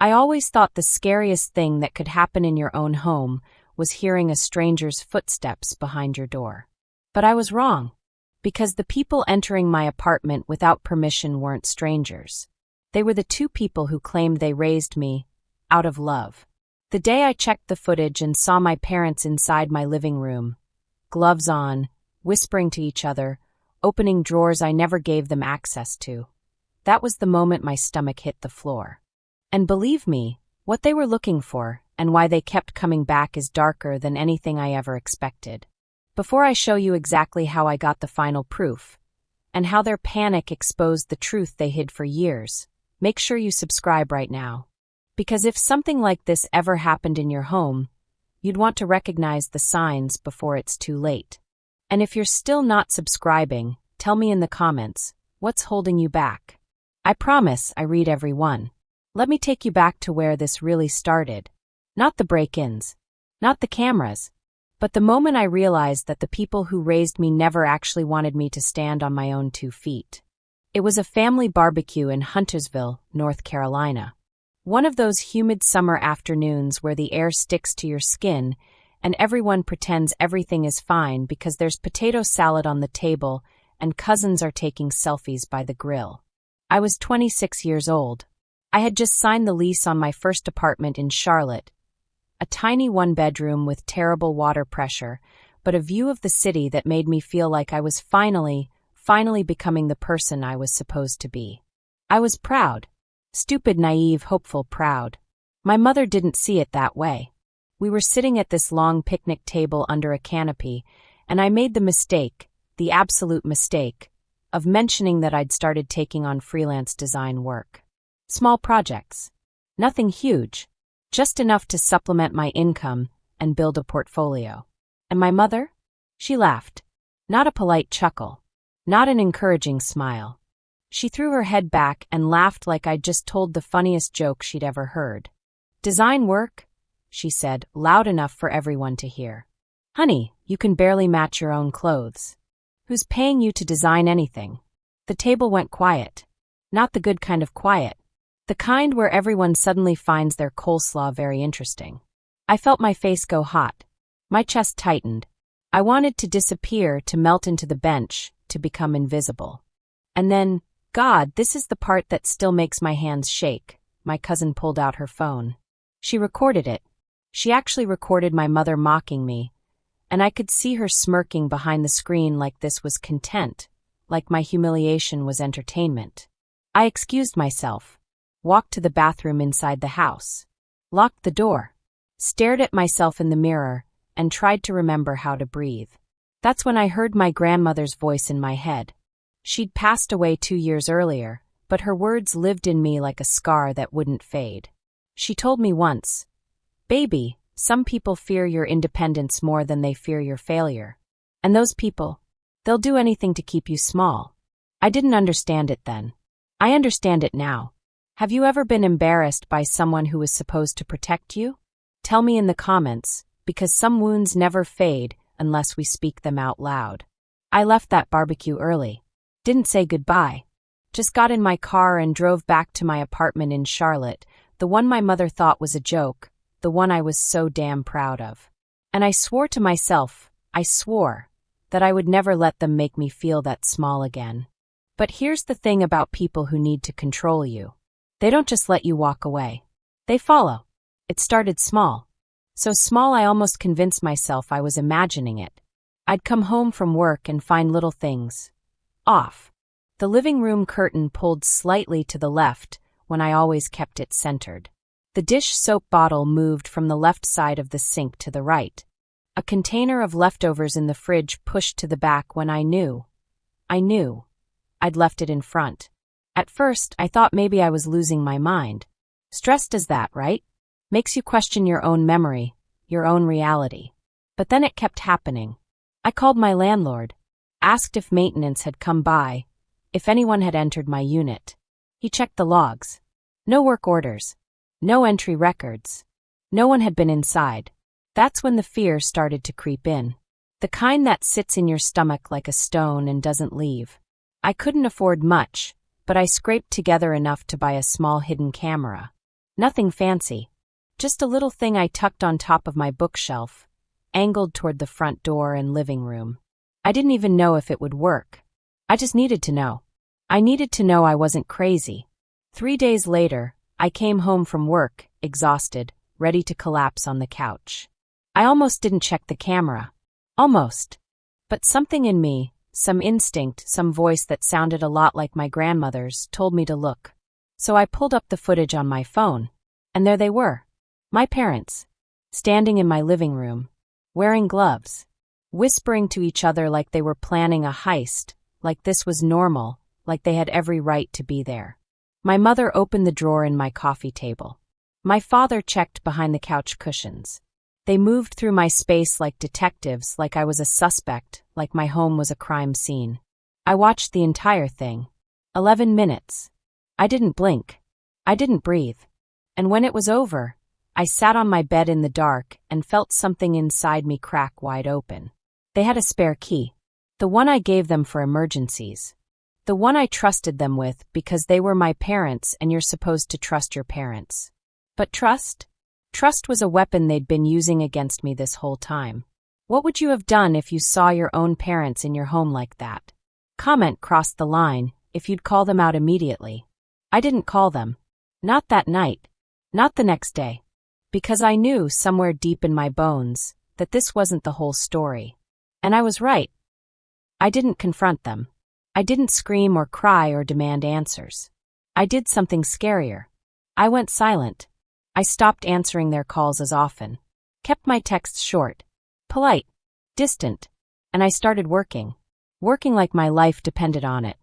I always thought the scariest thing that could happen in your own home was hearing a stranger's footsteps behind your door. But I was wrong, because the people entering my apartment without permission weren't strangers. They were the two people who claimed they raised me out of love. The day I checked the footage and saw my parents inside my living room, gloves on, whispering to each other, opening drawers I never gave them access to, that was the moment my stomach hit the floor. And believe me, what they were looking for and why they kept coming back is darker than anything I ever expected. Before I show you exactly how I got the final proof, and how their panic exposed the truth they hid for years, make sure you subscribe right now. Because if something like this ever happened in your home, you'd want to recognize the signs before it's too late. And if you're still not subscribing, tell me in the comments, what's holding you back? I promise I read every one. Let me take you back to where this really started. Not the break-ins, not the cameras, but the moment I realized that the people who raised me never actually wanted me to stand on my own 2 feet. It was a family barbecue in Huntersville, North Carolina. One of those humid summer afternoons where the air sticks to your skin and everyone pretends everything is fine because there's potato salad on the table and cousins are taking selfies by the grill. I was 26 years old. I had just signed the lease on my first apartment in Charlotte, a tiny one-bedroom with terrible water pressure, but a view of the city that made me feel like I was finally becoming the person I was supposed to be. I was proud. Stupid, naive, hopeful, proud. My mother didn't see it that way. We were sitting at this long picnic table under a canopy, and I made the mistake, the absolute mistake, of mentioning that I'd started taking on freelance design work. Small projects. Nothing huge. Just enough to supplement my income and build a portfolio. And my mother? She laughed. Not a polite chuckle. Not an encouraging smile. She threw her head back and laughed like I'd just told the funniest joke she'd ever heard. Design work? She said, loud enough for everyone to hear. Honey, you can barely match your own clothes. Who's paying you to design anything? The table went quiet. Not the good kind of quiet. The kind where everyone suddenly finds their coleslaw very interesting. I felt my face go hot. My chest tightened. I wanted to disappear, to melt into the bench, to become invisible. And then, God, this is the part that still makes my hands shake. My cousin pulled out her phone. She recorded it. She actually recorded my mother mocking me, and I could see her smirking behind the screen like this was content, like my humiliation was entertainment. I excused myself, walked to the bathroom inside the house, locked the door, stared at myself in the mirror, and tried to remember how to breathe. That's when I heard my grandmother's voice in my head. She'd passed away 2 years earlier, but her words lived in me like a scar that wouldn't fade. She told me once, "Baby, some people fear your independence more than they fear your failure. And those people, they'll do anything to keep you small." I didn't understand it then. I understand it now. Have you ever been embarrassed by someone who was supposed to protect you? Tell me in the comments, because some wounds never fade unless we speak them out loud. I left that barbecue early. Didn't say goodbye. Just got in my car and drove back to my apartment in Charlotte, the one my mother thought was a joke, the one I was so damn proud of. And I swore to myself, that I would never let them make me feel that small again. But here's the thing about people who need to control you. They don't just let you walk away. They follow. It started small. So small I almost convinced myself I was imagining it. I'd come home from work and find little things off. The living room curtain pulled slightly to the left when I always kept it centered. The dish soap bottle moved from the left side of the sink to the right. A container of leftovers in the fridge pushed to the back when I knew I'd left it in front. At first, I thought maybe I was losing my mind. Stress does that, right? Makes you question your own memory, your own reality. But then it kept happening. I called my landlord, asked if maintenance had come by, if anyone had entered my unit. He checked the logs. No work orders. No entry records. No one had been inside. That's when the fear started to creep in. The kind that sits in your stomach like a stone and doesn't leave. I couldn't afford much, but I scraped together enough to buy a small hidden camera. Nothing fancy. Just a little thing I tucked on top of my bookshelf, angled toward the front door and living room. I didn't even know if it would work. I just needed to know. I needed to know I wasn't crazy. 3 days later, I came home from work, exhausted, ready to collapse on the couch. I almost didn't check the camera. Almost. But something in me, some instinct, some voice that sounded a lot like my grandmother's, told me to look. So I pulled up the footage on my phone. And there they were. My parents. Standing in my living room. Wearing gloves. Whispering to each other like they were planning a heist, like this was normal, like they had every right to be there. My mother opened the drawer in my coffee table. My father checked behind the couch cushions. They moved through my space like detectives, like I was a suspect, like my home was a crime scene. I watched the entire thing. 11 minutes. I didn't blink. I didn't breathe. And when it was over, I sat on my bed in the dark and felt something inside me crack wide open. They had a spare key. The one I gave them for emergencies. The one I trusted them with because they were my parents and you're supposed to trust your parents. But trust? Trust was a weapon they'd been using against me this whole time. What would you have done if you saw your own parents in your home like that? Comment crossed the line, if you'd call them out immediately. I didn't call them. Not that night. Not the next day. Because I knew somewhere deep in my bones that this wasn't the whole story. And I was right. I didn't confront them. I didn't scream or cry or demand answers. I did something scarier. I went silent. I stopped answering their calls as often. Kept my texts short. Polite. Distant. And I started working. Working like my life depended on it.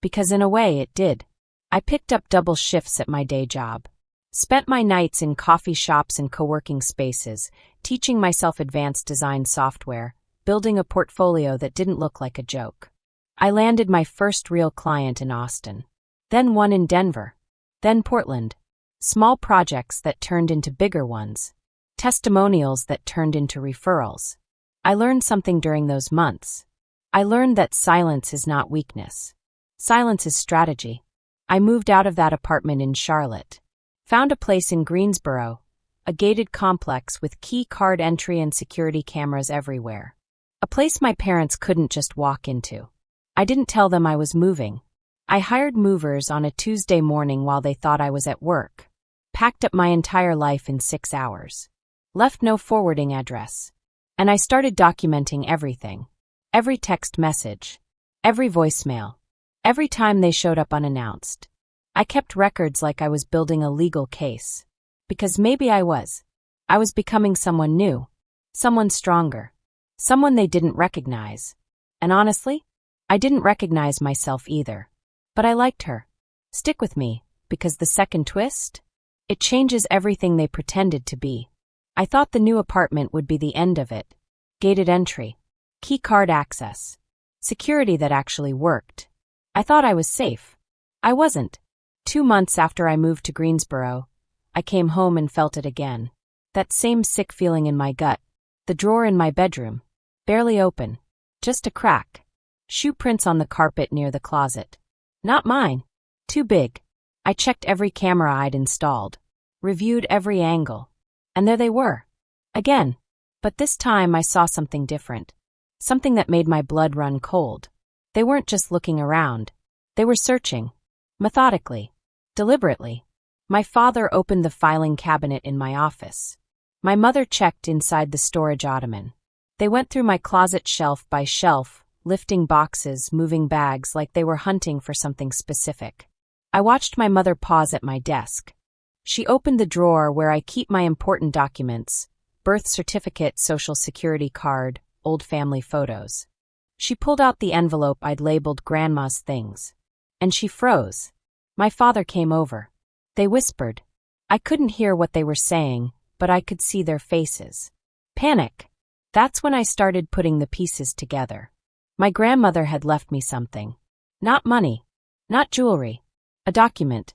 Because in a way it did. I picked up double shifts at my day job. Spent my nights in coffee shops and co-working spaces, teaching myself advanced design software, building a portfolio that didn't look like a joke. I landed my first real client in Austin. Then one in Denver. Then Portland. Small projects that turned into bigger ones. Testimonials that turned into referrals. I learned something during those months. I learned that silence is not weakness. Silence is strategy. I moved out of that apartment in Charlotte. Found a place in Greensboro, a gated complex with key card entry and security cameras everywhere. A place my parents couldn't just walk into. I didn't tell them I was moving. I hired movers on a Tuesday morning while they thought I was at work. Packed up my entire life in 6 hours. Left no forwarding address. And I started documenting everything. Every text message. Every voicemail. Every time they showed up unannounced. I kept records like I was building a legal case. Because maybe I was. I was becoming someone new. Someone stronger. Someone they didn't recognize. And honestly, I didn't recognize myself either. But I liked her. Stick with me, because the second twist? It changes everything they pretended to be. I thought the new apartment would be the end of it. Gated entry. Key card access. Security that actually worked. I thought I was safe. I wasn't. 2 months after I moved to Greensboro, I came home and felt it again. That same sick feeling in my gut. The drawer in my bedroom. Barely open. Just a crack. Shoe prints on the carpet near the closet. Not mine. Too big. I checked every camera I'd installed. Reviewed every angle. And there they were. Again. But this time I saw something different. Something that made my blood run cold. They weren't just looking around. They were searching. Methodically. Deliberately. My father opened the filing cabinet in my office. My mother checked inside the storage ottoman. They went through my closet shelf by shelf, lifting boxes, moving bags like they were hunting for something specific. I watched my mother pause at my desk. She opened the drawer where I keep my important documents, birth certificate, social security card, old family photos. She pulled out the envelope I'd labeled Grandma's things. And she froze. My father came over. They whispered. I couldn't hear what they were saying, but I could see their faces. Panic. That's when I started putting the pieces together. My grandmother had left me something. Not money. Not jewelry. A document.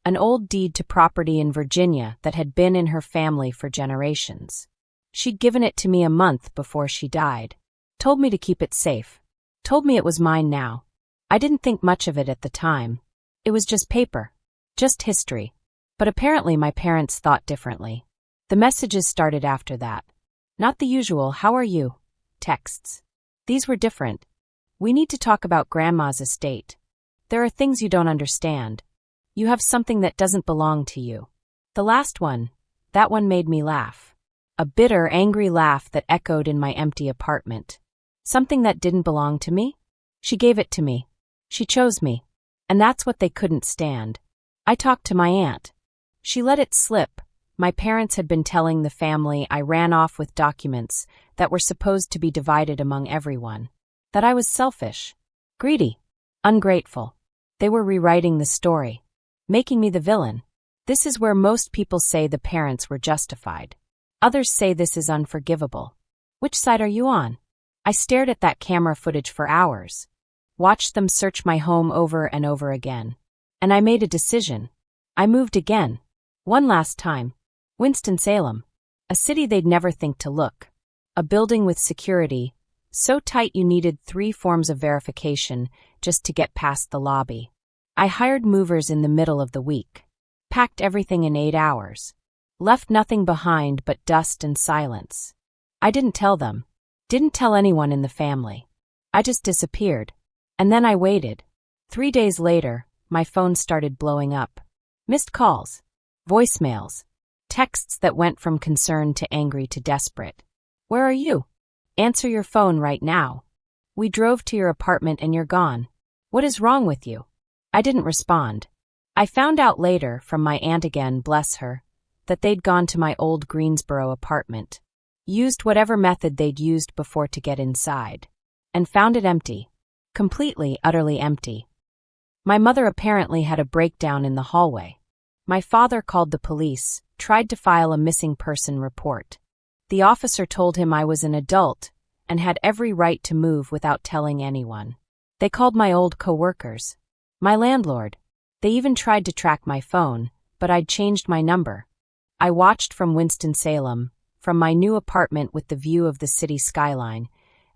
An old deed to property in Virginia that had been in her family for generations. She'd given it to me a month before she died. Told me to keep it safe. Told me it was mine now. I didn't think much of it at the time. It was just paper. Just history. But apparently my parents thought differently. The messages started after that. Not the usual, "How are you?" texts. These were different. "We need to talk about Grandma's estate. There are things you don't understand. You have something that doesn't belong to you." The last one, that one made me laugh. A bitter, angry laugh that echoed in my empty apartment. Something that didn't belong to me? She gave it to me. She chose me. And that's what they couldn't stand. I talked to my aunt. She let it slip. My parents had been telling the family I ran off with documents that were supposed to be divided among everyone. That I was selfish, greedy, ungrateful. They were rewriting the story, making me the villain. This is where most people say the parents were justified. Others say this is unforgivable. Which side are you on? I stared at that camera footage for hours, watched them search my home over and over again. And I made a decision. I moved again. One last time. Winston-Salem. A city they'd never think to look. A building with security, so tight you needed 3 forms of verification just to get past the lobby. I hired movers in the middle of the week. Packed everything in 8 hours. Left nothing behind but dust and silence. I didn't tell them. Didn't tell anyone in the family. I just disappeared. And then I waited. 3 days later, my phone started blowing up. Missed calls. Voicemails. Texts that went from concerned to angry to desperate. "Where are you? Answer your phone right now. We drove to your apartment and you're gone. What is wrong with you?" I didn't respond. I found out later from my aunt again, bless her, that they'd gone to my old Greensboro apartment. Used whatever method they'd used before to get inside. And found it empty. Completely, utterly empty. My mother apparently had a breakdown in the hallway. My father called the police, tried to file a missing person report. The officer told him I was an adult and had every right to move without telling anyone. They called my old co-workers. My landlord. They even tried to track my phone, but I'd changed my number. I watched from Winston-Salem, from my new apartment with the view of the city skyline,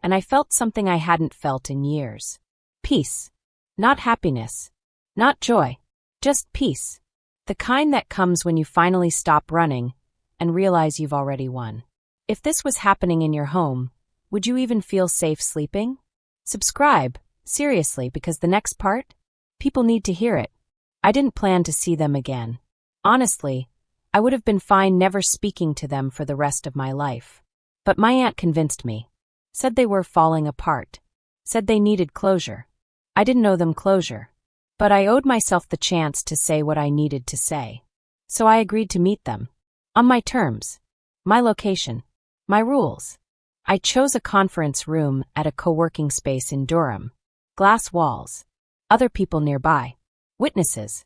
and I felt something I hadn't felt in years. Peace. Not happiness. Not joy. Just peace. The kind that comes when you finally stop running and realize you've already won. If this was happening in your home, would you even feel safe sleeping? Subscribe, seriously, because the next part? People need to hear it. I didn't plan to see them again. Honestly, I would have been fine never speaking to them for the rest of my life. But my aunt convinced me. Said they were falling apart. Said they needed closure. I didn't owe them closure. But I owed myself the chance to say what I needed to say. So I agreed to meet them. On my terms. My location. My rules. I chose a conference room at a co-working space in Durham. Glass walls. Other people nearby. Witnesses.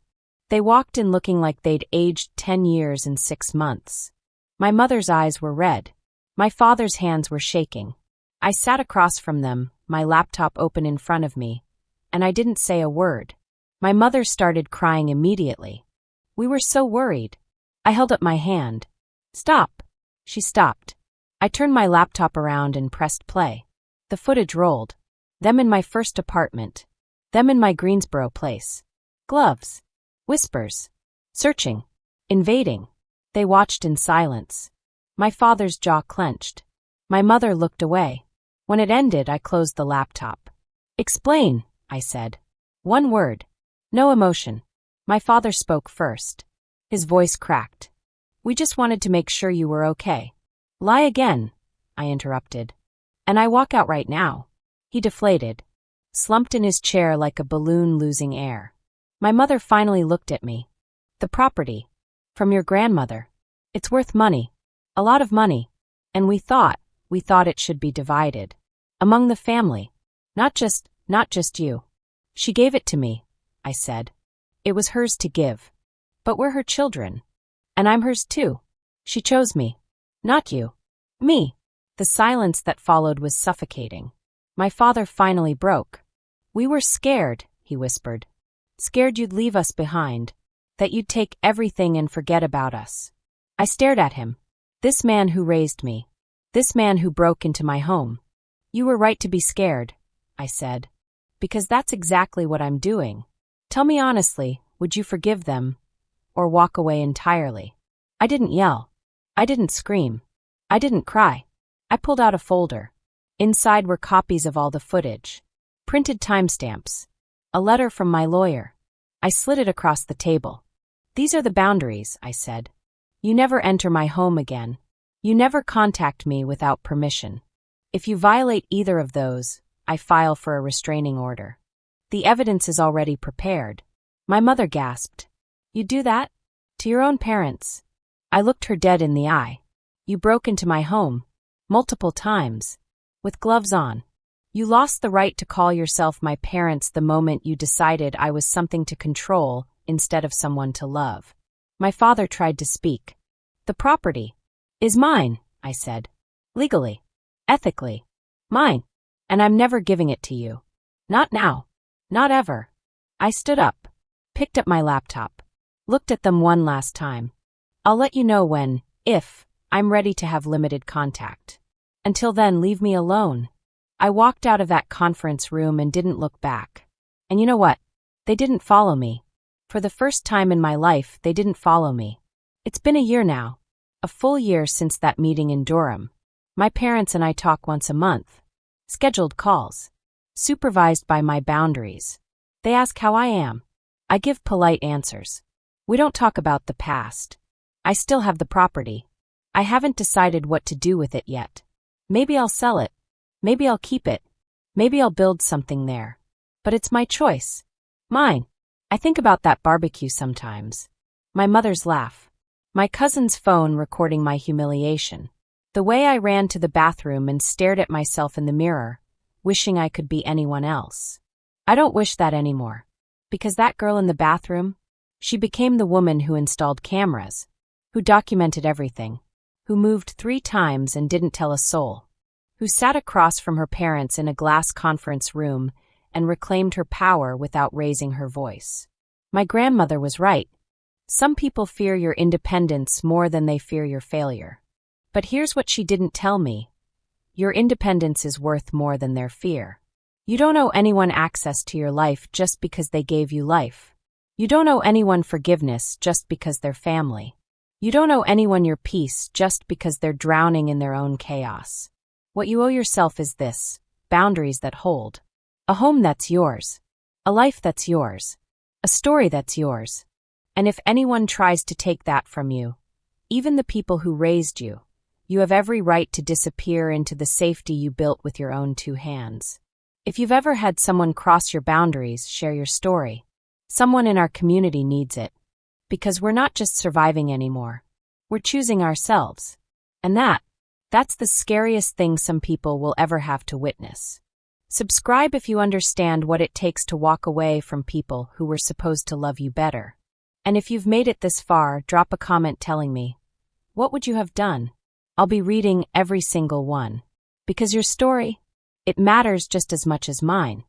They walked in looking like they'd aged 10 years and 6 months. My mother's eyes were red. My father's hands were shaking. I sat across from them, my laptop open in front of me, and I didn't say a word. My mother started crying immediately. We were so worried. I held up my hand. "Stop." She stopped. I turned my laptop around and pressed play. The footage rolled. Them in my first apartment. Them in my Greensboro place. Gloves. Whispers. Searching. Invading. They watched in silence. My father's jaw clenched. My mother looked away. When it ended, I closed the laptop. "Explain," I said. One word. No emotion. My father spoke first. His voice cracked. "We just wanted to make sure you were okay." "Lie again," I interrupted. "And I walk out right now." He deflated. Slumped in his chair like a balloon losing air. My mother finally looked at me. "The property. From your grandmother. It's worth money. A lot of money. And we thought it should be divided. Among the family. Not just you." "She gave it to me," I said. "It was hers to give. But we're her children. And I'm hers too. She chose me. Not you. Me." The silence that followed was suffocating. My father finally broke. "We were scared," he whispered. "Scared you'd leave us behind. That you'd take everything and forget about us." I stared at him. This man who raised me. This man who broke into my home. "You were right to be scared," I said. "Because that's exactly what I'm doing. Tell me honestly, would you forgive them? or walk away entirely. I didn't yell. I didn't scream. I didn't cry. I pulled out a folder. Inside were copies of all the footage. Printed timestamps. A letter from my lawyer. I slid it across the table. "These are the boundaries," I said. "You never enter my home again. You never contact me without permission. If you violate either of those, I file for a restraining order." "The evidence is already prepared." My mother gasped. "You do that? To your own parents?" I looked her dead in the eye. "You broke into my home. Multiple times. With gloves on. You lost the right to call yourself my parents the moment you decided I was something to control instead of someone to love." My father tried to speak. "The property is mine," I said. "Legally. Ethically. Mine. And I'm never giving it to you. Not now. Not ever." I stood up, picked up my laptop, looked at them one last time. "I'll let you know when, if, I'm ready to have limited contact. Until then, leave me alone." I walked out of that conference room and didn't look back. And you know what? They didn't follow me. For the first time in my life, they didn't follow me. It's been a year now. A full year since that meeting in Durham. My parents and I talk once a month. Scheduled calls. Supervised by my boundaries. They ask how I am. I give polite answers. We don't talk about the past. I still have the property. I haven't decided what to do with it yet. Maybe I'll sell it. Maybe I'll keep it. Maybe I'll build something there. But it's my choice. Mine. I think about that barbecue sometimes. My mother's laugh. My cousin's phone recording my humiliation. The way I ran to the bathroom and stared at myself in the mirror, wishing I could be anyone else. I don't wish that anymore. Because that girl in the bathroom, she became the woman who installed cameras, who documented everything, who moved 3 times and didn't tell a soul, who sat across from her parents in a glass conference room and reclaimed her power without raising her voice. My grandmother was right. Some people fear your independence more than they fear your failure. But here's what she didn't tell me. Your independence is worth more than their fear. You don't owe anyone access to your life just because they gave you life. You don't owe anyone forgiveness just because they're family. You don't owe anyone your peace just because they're drowning in their own chaos. What you owe yourself is this: boundaries that hold. A home that's yours. A life that's yours. A story that's yours. And if anyone tries to take that from you, even the people who raised you, you have every right to disappear into the safety you built with your own 2 hands. If you've ever had someone cross your boundaries, share your story. Someone in our community needs it. Because we're not just surviving anymore. We're choosing ourselves. And that's the scariest thing some people will ever have to witness. Subscribe if you understand what it takes to walk away from people who were supposed to love you better. And if you've made it this far, drop a comment telling me, what would you have done? I'll be reading every single one. Because your story, it matters just as much as mine.